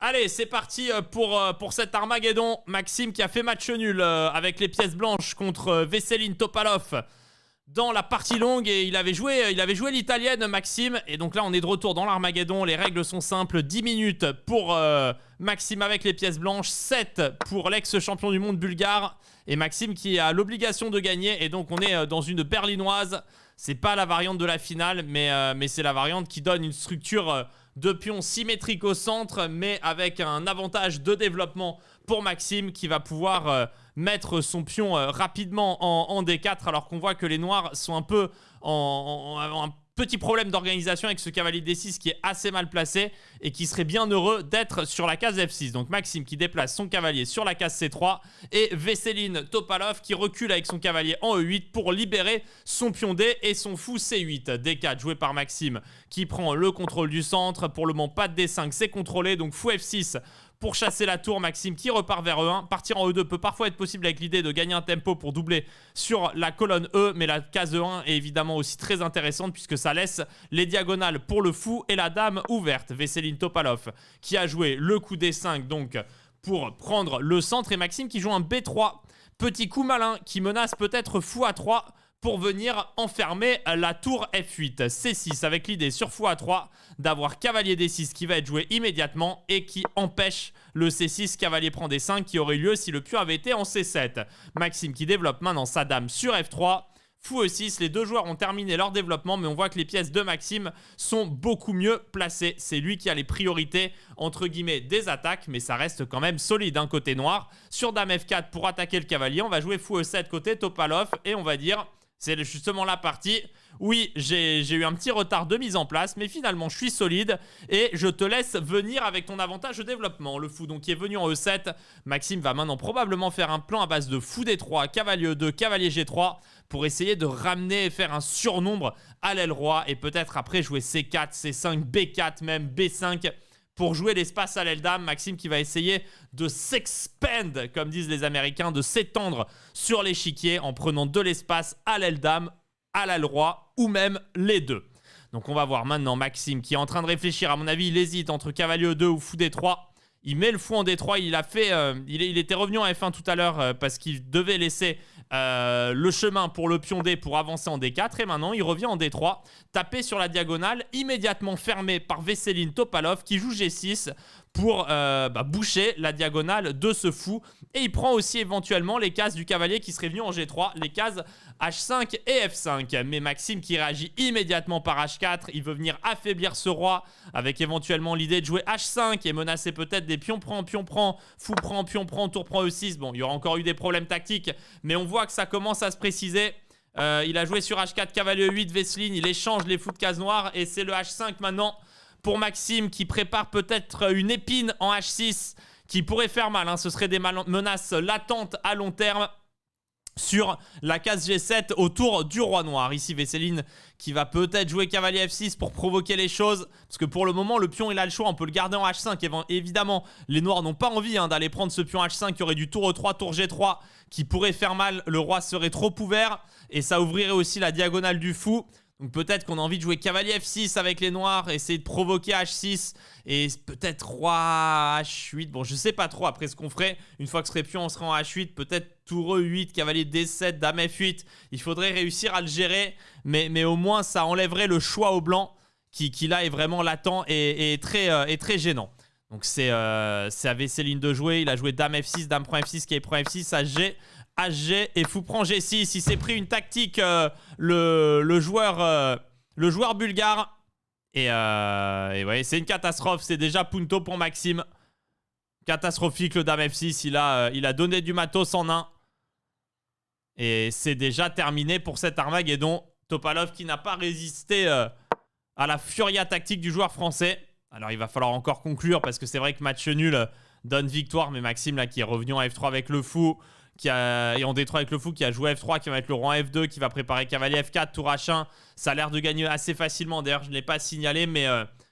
Allez, c'est parti pour cet Armageddon. Maxime qui a fait match nul avec les pièces blanches contre Veselin Topalov dans la partie longue et il avait joué l'italienne Maxime. Et donc là, on est de retour dans l'Armageddon. Les règles sont simples. 10 minutes pour Maxime avec les pièces blanches, 7 pour l'ex-champion du monde bulgare. Et Maxime qui a l'obligation de gagner. Et donc on est dans une berlinoise. C'est pas la variante de la finale, mais c'est la variante qui donne une structure de pions symétrique au centre, mais avec un avantage de développement pour Maxime qui va pouvoir mettre son pion rapidement en D4, alors qu'on voit que les noirs sont un peu en petit problème d'organisation avec ce cavalier D6 qui est assez mal placé et qui serait bien heureux d'être sur la case F6. Donc Maxime qui déplace son cavalier sur la case C3 et Veselin Topalov qui recule avec son cavalier en E8 pour libérer son pion D et son fou C8. D4 joué par Maxime qui prend le contrôle du centre. Pour le moment, pas de D5, c'est contrôlé. Donc fou F6 pour chasser la tour. Maxime qui repart vers E1. Partir en E2 peut parfois être possible avec l'idée de gagner un tempo pour doubler sur la colonne E. Mais la case E1 est évidemment aussi très intéressante puisque ça laisse les diagonales pour le fou et la dame ouverte. Veselin Topalov qui a joué le coup D5 donc pour prendre le centre. Et Maxime qui joue un B3. Petit coup malin qui menace peut-être fou A3 pour venir enfermer la tour F8. C6 avec l'idée sur fou A3 d'avoir cavalier D6 qui va être joué immédiatement et qui empêche le C6 cavalier prend D5 qui aurait lieu si le pion avait été en C7. Maxime qui développe maintenant sa dame sur F3. Fou E6, les deux joueurs ont terminé leur développement, mais on voit que les pièces de Maxime sont beaucoup mieux placées. C'est lui qui a les priorités, entre guillemets, des attaques, mais ça reste quand même solide d'un côté noir. Sur dame F4 pour attaquer le cavalier, on va jouer fou E7 côté Topalov, et on va dire... C'est justement la partie. Oui, j'ai eu un petit retard de mise en place, mais finalement, je suis solide et je te laisse venir avec ton avantage de développement. Le fou, donc, qui est venu en E7. Maxime va maintenant probablement faire un plan à base de fou D3, cavalier E2, cavalier G3 pour essayer de ramener et faire un surnombre à l'aile roi et peut-être après jouer C4, C5, B4, même B5 pour jouer l'espace à l'aile dame. Maxime qui va essayer de s'expand, comme disent les Américains, de s'étendre sur l'échiquier en prenant de l'espace à l'aile dame, à l'aile roi ou même les deux. Donc on va voir maintenant Maxime qui est en train de réfléchir. À mon avis, il hésite entre cavalier E2 ou fou D3. Il met le fou en D3, il était revenu en F1 tout à l'heure parce qu'il devait laisser le chemin pour le pion D pour avancer en D4 et maintenant il revient en D3, tapé sur la diagonale, immédiatement fermé par Veselin Topalov qui joue G6 pour boucher la diagonale de ce fou. Et il prend aussi éventuellement les cases du cavalier qui serait venu en G3, les cases H5 et F5. Mais Maxime qui réagit immédiatement par H4, il veut venir affaiblir ce roi avec éventuellement l'idée de jouer H5 et menacer peut-être des pion prend, fou prend, pion prend, tour prend E6. Bon, il y aura encore eu des problèmes tactiques, mais on voit que ça commence à se préciser. Il a joué sur H4, cavalier E8, Veselin, il échange les fous de case noire et c'est le H5 maintenant pour Maxime qui prépare peut-être une épine en H6 qui pourrait faire mal. Ce serait des menaces latentes à long terme sur la case G7 autour du roi noir. Ici Veselin qui va peut-être jouer cavalier F6 pour provoquer les choses. Parce que pour le moment, le pion il a le choix. On peut le garder en H5. Évidemment, les noirs n'ont pas envie d'aller prendre ce pion H5 qui aurait du tour E3, tour G3 qui pourrait faire mal. Le roi serait trop ouvert et ça ouvrirait aussi la diagonale du fou. Donc peut-être qu'on a envie de jouer cavalier F6 avec les noirs, essayer de provoquer H6 et peut-être roi H8. Bon, je sais pas trop après ce qu'on ferait. Une fois que ce serait pion, on serait en H8. Peut-être tour E8, cavalier D7, dame F8. Il faudrait réussir à le gérer, mais au moins ça enlèverait le choix au blanc qui là est vraiment latent et très gênant. Donc c'est à Veselin de jouer. Il a joué dame F6, dame prend F6, qui prend F6, HG. HG et fou prend G6. Il s'est pris une tactique le joueur bulgare et ouais, c'est une catastrophe. C'est déjà punto pour Maxime. Catastrophique le dame F6. Il a donné du matos en 1 et c'est déjà terminé pour cet Armageddon. Topalov qui n'a pas résisté à la furia tactique du joueur français. Alors il va falloir encore conclure parce que c'est vrai que match nul donne victoire, mais Maxime là qui est revenu en F3 avec le fou et en D3 avec le fou, qui a joué F3, qui va mettre le roi en F2, qui va préparer cavalier F4, tour H1. Ça a l'air de gagner assez facilement. D'ailleurs, je ne l'ai pas signalé, mais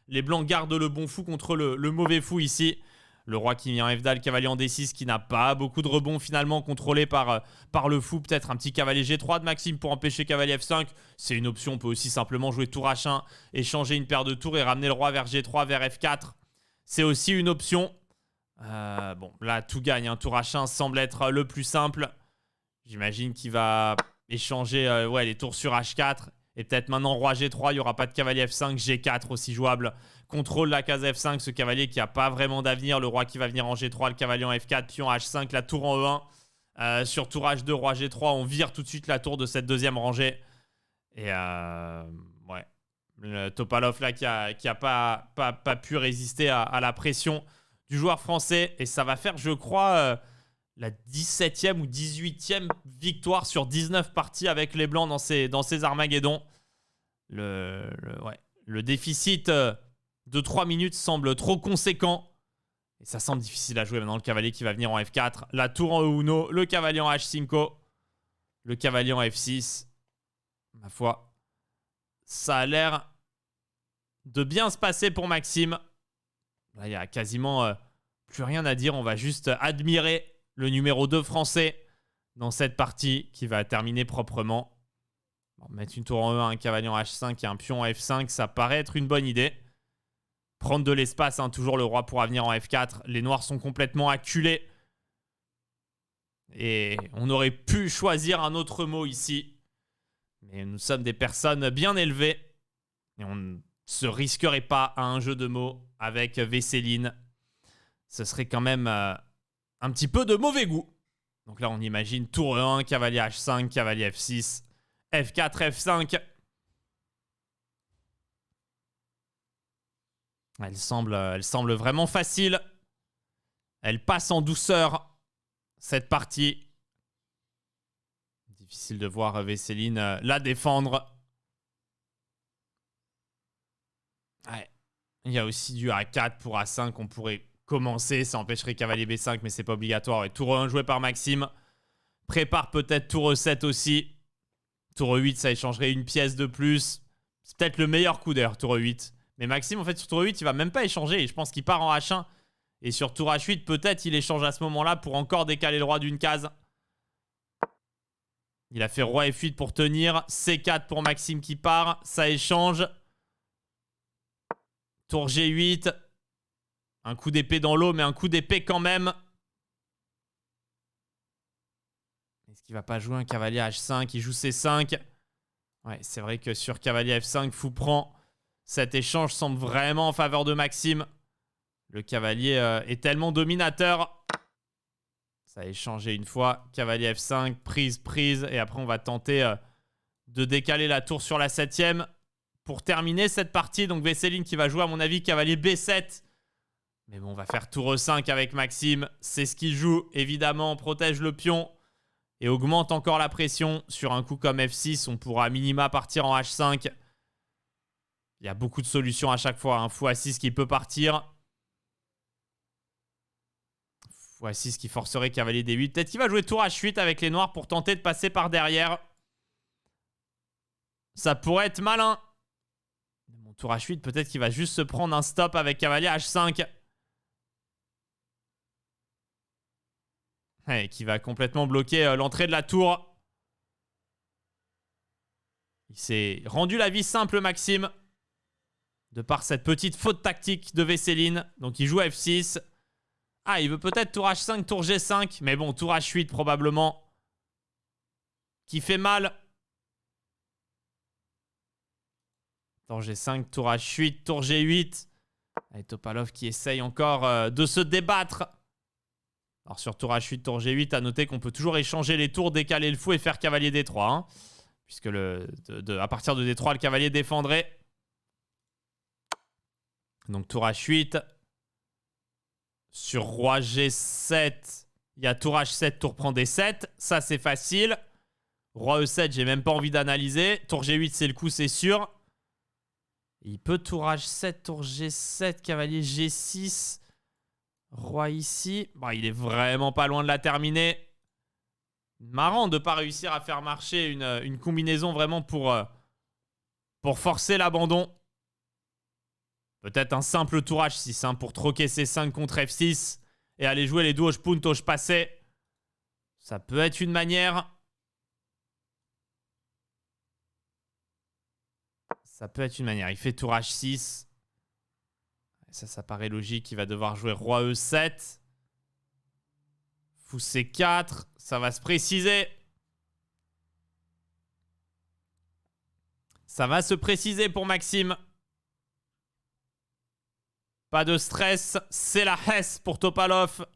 les blancs gardent le bon fou contre le mauvais fou ici. Le roi qui vient en F-Dalle, le cavalier en D6 qui n'a pas beaucoup de rebonds finalement, contrôlé par le fou. Peut-être un petit cavalier G3 de Maxime pour empêcher cavalier F5. C'est une option. On peut aussi simplement jouer tour H1, échanger une paire de tours et ramener le roi vers G3, vers F4. C'est aussi une option. Bon, là, tout gagne. Hein. Tour H1 semble être le plus simple. J'imagine qu'il va échanger ouais, les tours sur H4. Et peut-être maintenant roi G3, il n'y aura pas de cavalier F5, G4 aussi jouable. Contrôle la case F5, ce cavalier qui n'a pas vraiment d'avenir. Le roi qui va venir en G3, le cavalier en F4, pion H5, la tour en E1. Sur tour H2, roi G3, on vire tout de suite la tour de cette deuxième rangée. Et ouais, le Topalov là qui a pas pu résister à la pression du joueur français. Et ça va faire, je crois, la 17e ou 18e victoire sur 19 parties avec les Blancs dans ces Armageddon. Ouais. Le déficit de 3 minutes semble trop conséquent. Et ça semble difficile à jouer maintenant. Le cavalier qui va venir en F4. La tour en E1. Le cavalier en H5. Le cavalier en F6. Ma foi, ça a l'air de bien se passer pour Maxime. Là, il n'y a quasiment plus rien à dire. On va juste admirer le numéro 2 français dans cette partie qui va terminer proprement. Bon, mettre une tour en E1, un cavalier en H5 et un pion en F5, ça paraît être une bonne idée. Prendre de l'espace, hein, toujours le roi pourra venir en F4. Les noirs sont complètement acculés. Et on aurait pu choisir un autre mot ici. Mais nous sommes des personnes bien élevées. Et on ne se risquerait pas à un jeu de mots avec Vesseline. Ce serait quand même un petit peu de mauvais goût. Donc là, on imagine tour E1, cavalier H5, cavalier F6, F4, F5. Elle semble vraiment facile. Elle passe en douceur cette partie. Difficile de voir Vesseline la défendre. Ouais. Il y a aussi du A4 pour A5. On pourrait commencer. Ça empêcherait cavalier B5, mais c'est pas obligatoire. Et tour E1 joué par Maxime. Prépare peut-être tour E7 aussi. Tour E8, ça échangerait une pièce de plus. C'est peut-être le meilleur coup d'ailleurs, tour E8. Mais Maxime, en fait, sur tour E8, il va même pas échanger. Et je pense qu'il part en H1. Et sur tour H8, peut-être il échange à ce moment-là pour encore décaler le roi d'une case. Il a fait roi F8 pour tenir. C4 pour Maxime qui part. Ça échange. Tour G8. Un coup d'épée dans l'eau, mais un coup d'épée quand même. Est-ce qu'il va pas jouer un cavalier H5? Il joue C5. Ouais, c'est vrai que sur cavalier F5, fou prend. Cet échange semble vraiment en faveur de Maxime. Le cavalier est tellement dominateur. Ça a échangé une fois. Cavalier F5, prise, prise. Et après, on va tenter de décaler la tour sur la 7e pour terminer cette partie. Donc, Vesseline qui va jouer, à mon avis, cavalier B7. Mais bon, on va faire tour E5 avec Maxime. C'est ce qu'il joue. Évidemment, on protège le pion et augmente encore la pression. Sur un coup comme F6, on pourra à minima partir en H5. Il y a beaucoup de solutions à chaque fois. Un fou A6 qui peut partir. Fou A6 qui forcerait cavalier D8. Peut-être qu'il va jouer tour H8 avec les noirs pour tenter de passer par derrière. Ça pourrait être malin. Mon tour H8, peut-être qu'il va juste se prendre un stop avec cavalier H5. Et qui va complètement bloquer l'entrée de la tour. Il s'est rendu la vie simple, Maxime. De par cette petite faute tactique de Vesseline. Donc il joue F6. Ah, il veut peut-être tour H5, tour G5. Mais bon, tour H8 probablement. Qui fait mal. Tour G5, tour H8, tour G8. Et Topalov qui essaye encore de se débattre. Alors sur tour H8, tour G8, à noter qu'on peut toujours échanger les tours, décaler le fou et faire cavalier D3. Hein, puisque à partir de D3, le cavalier défendrait. Donc tour H8. Sur roi G7, il y a tour H7, tour prend D7. Ça, c'est facile. Roi E7, j'ai même pas envie d'analyser. Tour G8, c'est le coup, c'est sûr. Il peut tour H7, tour G7, cavalier G6. Roi ici. Bon, il est vraiment pas loin de la terminer. Marrant de ne pas réussir à faire marcher une combinaison vraiment pour forcer l'abandon. Peut-être un simple tour H6 hein, pour troquer C5 contre F6 et aller jouer les duos puntos passés. Ça peut être une manière. Ça peut être une manière. Il fait tour H6. Ça paraît logique. Il va devoir jouer roi E7. Fou C4. Ça va se préciser. Ça va se préciser pour Maxime. Pas de stress. C'est la Hesse pour Topalov.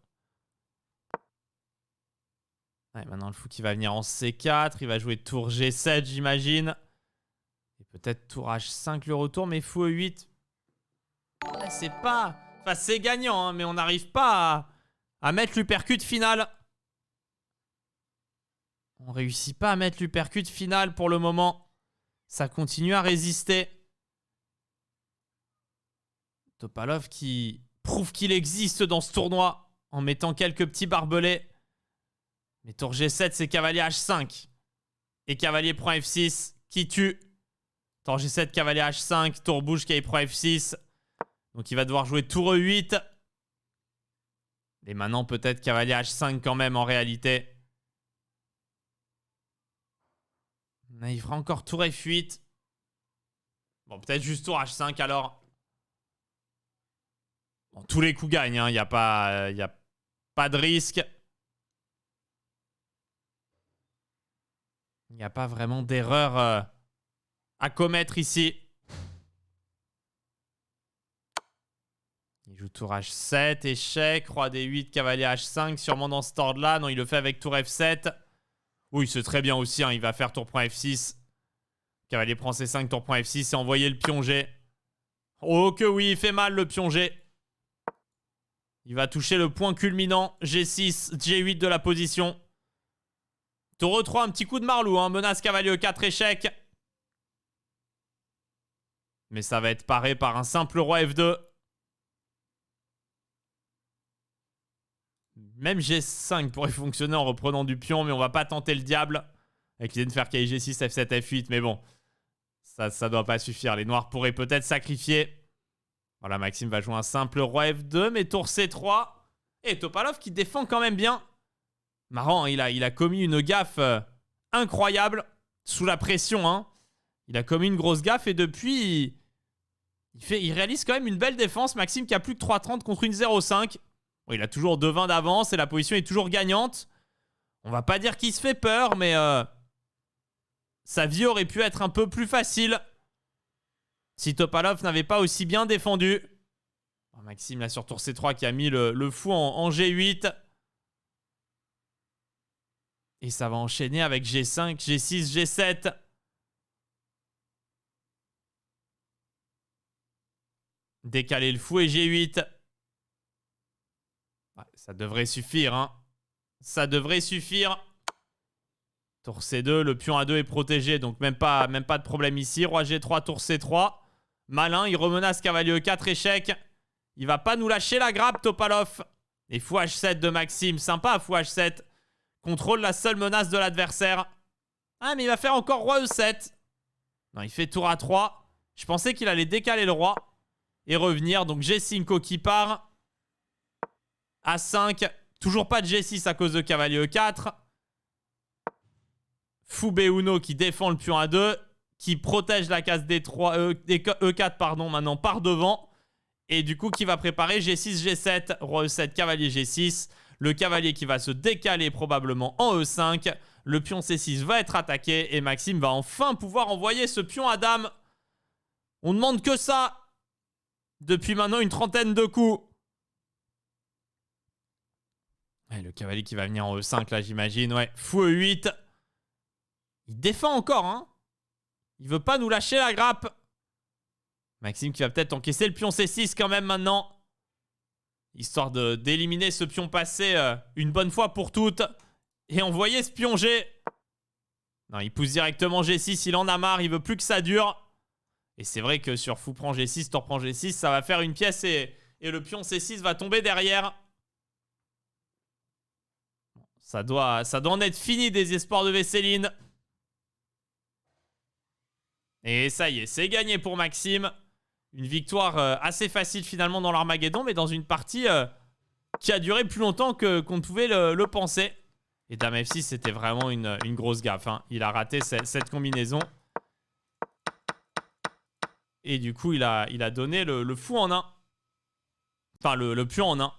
Ouais, maintenant, le fou qui va venir en C4. Il va jouer tour G7, j'imagine. Et peut-être tour H5 le retour, mais fou E8. Ouais, c'est pas... Enfin, c'est gagnant, hein, mais on n'arrive pas à mettre l'uppercut final. On réussit pas à mettre l'uppercut final pour le moment. Ça continue à résister. Topalov qui prouve qu'il existe dans ce tournoi en mettant quelques petits barbelés. Mais tour G7, c'est cavalier H5. Et cavalier prend F6, qui tue. Tour G7, cavalier H5, tour bouge, cavalier prend F6. Donc il va devoir jouer tour E8. Et maintenant peut-être cavalier H5 quand même en réalité. Il fera encore tour F8. Bon, peut-être juste tour H5 alors. Bon, tous les coups gagnent, hein. Il n'y a pas de risque. Il n'y a pas vraiment d'erreur à commettre ici. Il joue tour H7, échec, roi D8, cavalier H5, sûrement dans cet ordre-là. Non, il le fait avec tour F7. Oui, c'est très bien aussi, hein. Il va faire tour prend F6. Cavalier prend C5, tour prend F6 et envoyer le pion G. Oh que oui, il fait mal le pion G. Il va toucher le point culminant, G6, G8 de la position. Tour E3, un petit coup de marlou, hein. Menace cavalier E4, échec. Mais ça va être paré par un simple roi F2. Même G5 pourrait fonctionner en reprenant du pion, mais on va pas tenter le diable. Avec l'idée de faire cavalier G6, F7, F8, mais bon. Ça doit pas suffire. Les noirs pourraient peut-être sacrifier. Voilà, Maxime va jouer un simple roi F2, mais tour C3. Et Topalov qui défend quand même bien. Marrant, il a commis une gaffe incroyable. Sous la pression, hein. Il a commis une grosse gaffe et depuis, il réalise quand même une belle défense. Maxime qui a plus que 3,30 contre une 0,5. Bon, il a toujours 2,20 d'avance et la position est toujours gagnante. On va pas dire qu'il se fait peur, mais sa vie aurait pu être un peu plus facile si Topalov n'avait pas aussi bien défendu. Bon, Maxime là sur tour C3 qui a mis le fou en G8. Et ça va enchaîner avec G5, G6, G7. Décaler le fou et G8. Ouais, ça devrait suffire, hein. Ça devrait suffire. Tour C2, le pion A2 est protégé, donc même pas de problème ici. Roi G3, tour C3. Malin, il remenace cavalier E4, échec. Il va pas nous lâcher la grappe, Topalov. Et fou H7 de Maxime, sympa fou H7. Contrôle la seule menace de l'adversaire. Ah, mais il va faire encore roi E7. Non, il fait tour A3. Je pensais qu'il allait décaler le roi et revenir. Donc G5 qui part. A5. Toujours pas de G6 à cause de cavalier E4. Fou B1 qui défend le pion A2. Qui protège la case D3, E4 pardon, maintenant par devant. Et du coup qui va préparer G6, G7. Roi E7, cavalier G6. Le cavalier qui va se décaler probablement en E5. Le pion C6 va être attaqué. Et Maxime va enfin pouvoir envoyer ce pion à dame. On ne demande que ça. Depuis maintenant une trentaine de coups. Ouais, le cavalier qui va venir en E5 là j'imagine. Ouais, fou E8. Il défend encore, hein. Il veut pas nous lâcher la grappe. Maxime qui va peut-être encaisser le pion C6 quand même maintenant. Histoire d'éliminer ce pion passé une bonne fois pour toutes. Et envoyer ce pion G. Non, il pousse directement G6, il en a marre, il veut plus que ça dure. Et c'est vrai que sur fou prend G6, tour prend G6, ça va faire une pièce et le pion C6 va tomber derrière. Ça doit en être fini des espoirs de Vesseline. Et ça y est, c'est gagné pour Maxime. Une victoire assez facile finalement dans l'Armageddon, mais dans une partie qui a duré plus longtemps qu'on ne pouvait le penser. Et Dame F6, c'était vraiment une grosse gaffe, hein. Il a raté cette combinaison. Et du coup, il a donné le fou en 1. Enfin, le pion en 1.